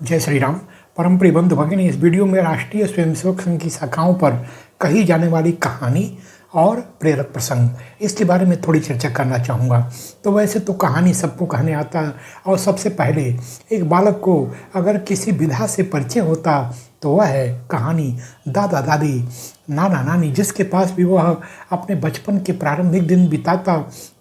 जय श्री राम। परम प्रिय बंधु भगिनी, इस वीडियो में राष्ट्रीय स्वयंसेवक संघ की शाखाओं पर कही जाने वाली कहानी और प्रेरक प्रसंग, इसके बारे में थोड़ी चर्चा करना चाहूँगा। तो वैसे तो कहानी सबको कहने आता है, और सबसे पहले एक बालक को अगर किसी विधा से परिचय होता तो वह है कहानी दादा दादी, नाना नानी, जिसके पास भी वह अपने बचपन के प्रारंभिक दिन बिताता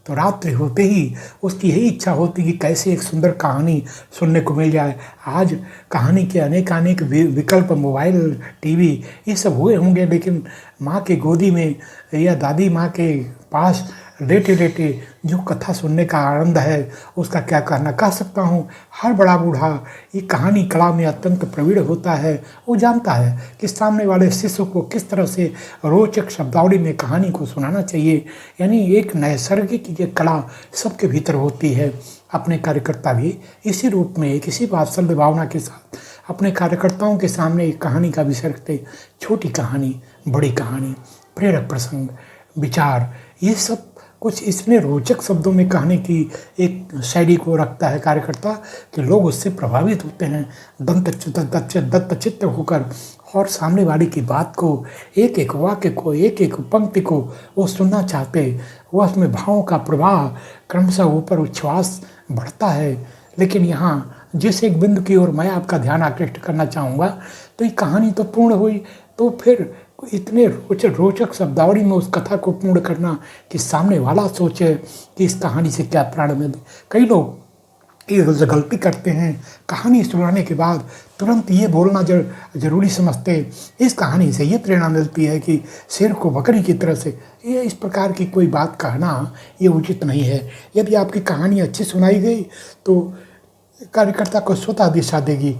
तो रात्रि होते ही उसकी यही इच्छा होती कि कैसे एक सुंदर कहानी सुनने को मिल जाए। आज कहानी के अनेक विकल्प, मोबाइल, टीवी, ये सब हुए होंगे, लेकिन माँ के गोदी में या दादी माँ के पास लेटे लेटे जो कथा सुनने का आनंद है उसका क्या कहना। कह सकता हूँ हर बड़ा बूढ़ा ये कहानी कला में अत्यंत प्रवीण होता है। वो जानता है कि सामने वाले शिष्य को किस तरह से रोचक शब्दावली में कहानी को सुनाना चाहिए। यानी एक नैसर्गिक ये कला सबके भीतर होती है। अपने कार्यकर्ता भी इसी रूप में, किसी वात्सल्य भावना के साथ अपने कार्यकर्ताओं के सामने एक कहानी का विषय रखते। छोटी कहानी, बड़ी कहानी, प्रेरक प्रसंग, विचार, ये सब कुछ इसमें रोचक शब्दों में कहने की एक शैली को रखता है कार्यकर्ता कि लोग उससे प्रभावित होते हैं, दत्तचित्त होकर, और सामने वाले की बात को, एक एक वाक्य को, एक एक पंक्ति को वो सुनना चाहते। वह उसमें भावों का प्रवाह क्रमशः ऊपर उच्छ्वास बढ़ता है। लेकिन यहाँ जिस एक बिंदु की ओर मैं आपका ध्यान आकृष्ट करना चाहूँगा, तो ये कहानी तो पूर्ण हुई, तो फिर इतने रोचक शब्दावली में उस कथा को पूर्ण करना कि सामने वाला सोचे कि इस कहानी से क्या प्रेरणा मिले। कई लोग ये गलती करते हैं, कहानी सुनाने के बाद तुरंत ये बोलना जरूरी समझते, इस कहानी से ये प्रेरणा मिलती है कि शेर को बकरी की तरह से। ये इस प्रकार की कोई बात कहना ये उचित नहीं है। यदि आपकी कहानी अच्छी सुनाई गई तो कार्यकर्ता को स्वतः दिशा देगी।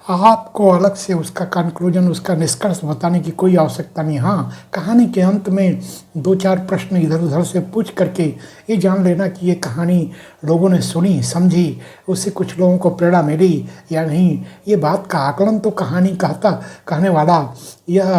आपको अलग से उसका कंक्लूजन, उसका निष्कर्ष बताने की कोई आवश्यकता नहीं। हाँ, कहानी के अंत में 2-4 प्रश्न इधर उधर से पूछ करके ये जान लेना कि ये कहानी लोगों ने सुनी, समझी, उससे कुछ लोगों को प्रेरणा मिली या नहीं। ये बात का आकलन तो कहानी कहने वाला यह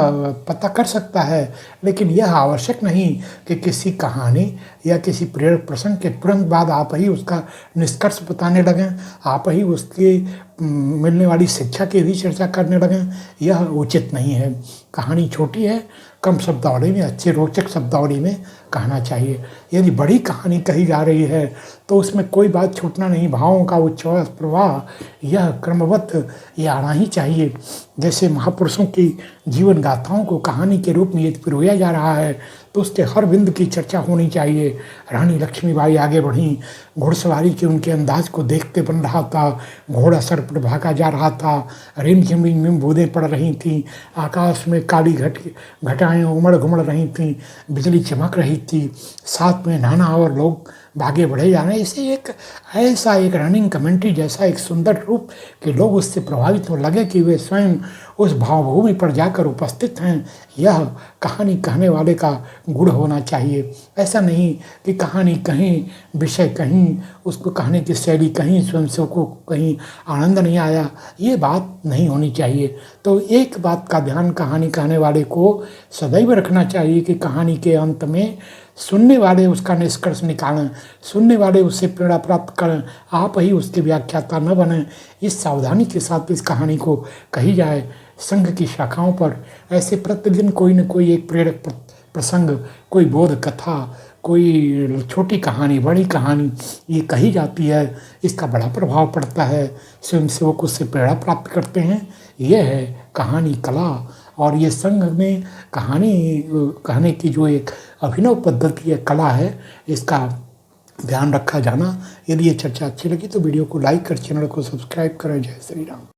पता कर सकता है, लेकिन यह आवश्यक नहीं कि किसी कहानी या किसी प्रेरक प्रसंग के तुरंत बाद आप ही उसका निष्कर्ष बताने लगें, आप ही उसके मिलने वाली शिक्षा की भी चर्चा करने लगें। यह उचित नहीं है। कहानी छोटी है, कम शब्दावली में, अच्छे रोचक शब्दावली में कहना चाहिए। यदि बड़ी कहानी कही जा रही है तो उसमें कोई बात छूटना नहीं। भावों का उच्छ्वास प्रवाह यह क्रमबद्ध ये आना ही चाहिए। जैसे महापुरुषों की जीवन गाथाओं को कहानी के रूप में यदि पिरोया जा रहा है तो उसके हर बिंदु की चर्चा होनी चाहिए। रानी लक्ष्मीबाई आगे बढ़ी, घुड़सवारी के उनके अंदाज को देखते बन रहा था, घोड़ा सर पर भागा जा रहा था, रिम झिम बूंदें पड़ रही थीं, आकाश में काली घटाएं उमड़ घुमड़ रही थीं, बिजली चमक रही थी, साथ में नाना और लोग भागे बढ़े जा रहे। इसे एक ऐसा एक रनिंग कमेंट्री जैसा एक सुंदर रूप कि लोग उससे प्रभावित हो लगे कि वे स्वयं उस भावभूमि पर जाकर उपस्थित हैं। यह कहानी कहने वाले का गुण होना चाहिए। ऐसा नहीं कि कहानी कहीं, विषय कहीं, उसको कहने की शैली कहीं, स्वयंसेवकों को कहीं आनंद नहीं आया, ये बात नहीं होनी चाहिए। तो एक बात का ध्यान कहानी कहने वाले को सदैव रखना चाहिए कि कहानी के अंत में सुनने वाले उसका निष्कर्ष निकालें, सुनने वाले उससे प्रेरणा प्राप्त करें, आप ही उसके व्याख्याता न बने। इस सावधानी के साथ इस कहानी को कही जाए। संघ की शाखाओं पर ऐसे प्रतिदिन कोई न कोई एक प्रेरक प्रसंग, कोई बोध कथा, कोई छोटी कहानी, बड़ी कहानी ये कही जाती है। इसका बड़ा प्रभाव पड़ता है, स्वयंसेवक उससे प्रेरणा प्राप्त करते हैं। यह है कहानी कला, और ये संघ में कहानी कहने की जो एक अभिनव पद्धति है, कला है, इसका ध्यान रखा जाना। यदि ये चर्चा अच्छी लगी तो वीडियो को लाइक कर, चैनल को सब्सक्राइब करें। जय श्री राम।